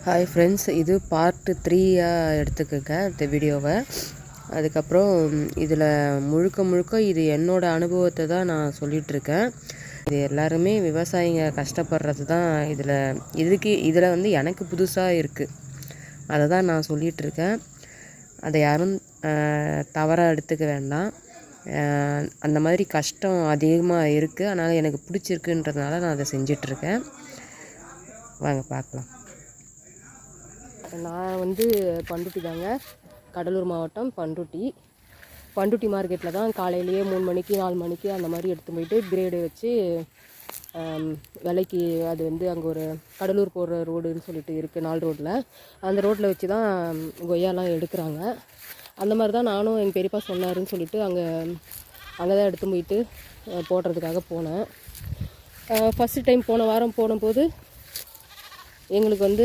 Hi friends, இது part 3 எடுத்துக்கோங்க இந்த வீடியோவை. அதுக்கப்புறம் இதில் முழுக்க இது என்னோடய அனுபவத்தை தான் நான் சொல்லிகிட்ருக்கேன். இது எல்லாருமே விவசாயிங்க கஷ்டப்படுறது தான் இதில் வந்து எனக்கு புதுசாக இருக்குது. அதை தான் நான் சொல்லிகிட்ருக்கேன். அதை யாரும் தவறாக எடுத்துக்க வேண்டாம். அந்த மாதிரி கஷ்டம் அதிகமாக இருக்குது. அதனால் எனக்கு பிடிச்சிருக்குன்றதுனால நான் அதை செஞ்சிட்ருக்கேன். வாங்க பார்க்கலாம். நான் வந்து பண்ருட்டி தாங்க, கடலூர் மாவட்டம் பண்ருட்டி மார்க்கெட்டில் தான் காலையிலேயே 3 மணிக்கு 4 மணிக்கு அந்த மாதிரி எடுத்து போயிட்டு கிரேடு வச்சு விலைக்கு, அது வந்து அங்கே ஒரு கடலூர் போகிற ரோடுன்னு சொல்லிட்டு இருக்குது, 4 ரோட்டில், அந்த ரோட்டில் வச்சு தான் கொய்யாலாம் எடுக்கிறாங்க. அந்த மாதிரி தான் நானும் எங்கள் பெரியப்பா சொன்னாருன்னு சொல்லிட்டு அங்கே தான் எடுத்து போயிட்டு போடுறதுக்காக போனேன். ஃபஸ்ட்டு டைம் போன வாரம் போனபோது எங்களுக்கு வந்து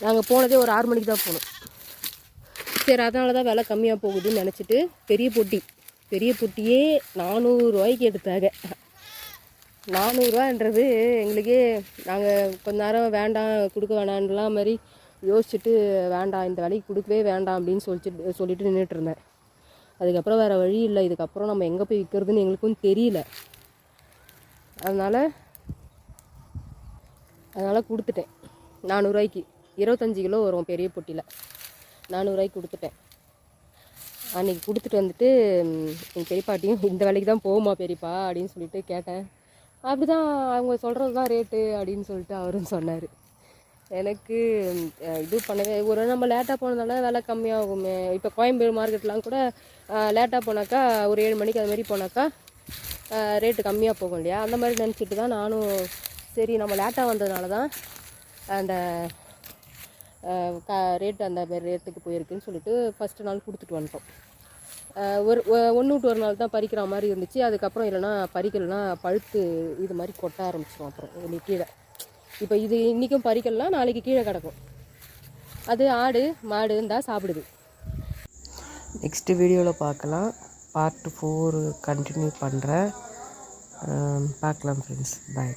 நாங்கள் போனதே ஒரு 6 மணிக்கு தான் போனோம். சரி, அதனால தான் விலை கம்மியாக போகுதுன்னு நினச்சிட்டு பெரிய பொட்டியே 400 ரூபாய்க்கு எடுத்தாங்க. 400 ரூபான்றது எங்களுக்கே, நாங்கள் கொஞ்ச நேரம் வேண்டாம் கொடுக்க வேணான்லாம் மாதிரி யோசிச்சுட்டு, வேண்டாம் இந்த விலைக்கு கொடுக்கவே வேண்டாம் அப்படின்னு சொல்லிட்டு நின்றுட்டு இருந்தேன். அதுக்கப்புறம் வேறு வழி இல்லை, இதுக்கப்புறம் நம்ம எங்கே போய் விற்கிறதுன்னு எங்களுக்கும் தெரியல. அதனால் கொடுத்துட்டேன் 400 ரூபாய்க்கு. 25 கிலோ வரும் பெரிய பொட்டியில், 400 ரூபாய்க்கு கொடுத்துட்டேன். அன்றைக்கி கொடுத்துட்டு வந்துட்டு எங்கள் பெரியப்பாட்டியும், இந்த வேலைக்கு தான் போகுமா பெரியப்பா அப்படின்னு சொல்லிட்டு கேட்டேன். அப்படி தான் அவங்க சொல்கிறது தான் ரேட்டு அப்படின்னு சொல்லிட்டு அவரும் சொன்னார். எனக்கு இது பண்ணவே, நம்ம லேட்டாக போனதால விலை கம்மியாகுமே. இப்போ கோயம்பேடு மார்க்கெட்லாம் கூட லேட்டாக போனாக்கா, ஒரு 7 மணிக்கு அது மாதிரி போனாக்கா ரேட்டு கம்மியாக போகும் இல்லையா, அந்த மாதிரி நினச்சிட்டு தான் நானும், சரி நம்ம லேட்டாக வந்ததுனால தான் அந்த ரேட்டு அந்த ரேட்டுக்கு போயிருக்குன்னு சொல்லிட்டு ஃபஸ்ட்டு நாள் கொடுத்துட்டு வந்துட்டோம். ஒன்று விட்டு ஒரு நாள் தான் பறிக்கிற மாதிரி இருந்துச்சு. அதுக்கப்புறம் இல்லைனா பறிக்கலைன்னா பழுத்து இது மாதிரி கொட்ட ஆரம்பிச்சிடும். அப்புறம் கீழே இப்போ இது இன்றைக்கும் பறிக்கலாம், நாளைக்கு கீழே கிடக்கும். அது ஆடு மாடு இருந்தால் சாப்பிடுது. நெக்ஸ்ட்டு வீடியோவில் பார்க்கலாம். பார்ட் 4 கண்டினியூ பண்ணுறேன். பார்க்கலாம் ஃப்ரெண்ட்ஸ், பாய்.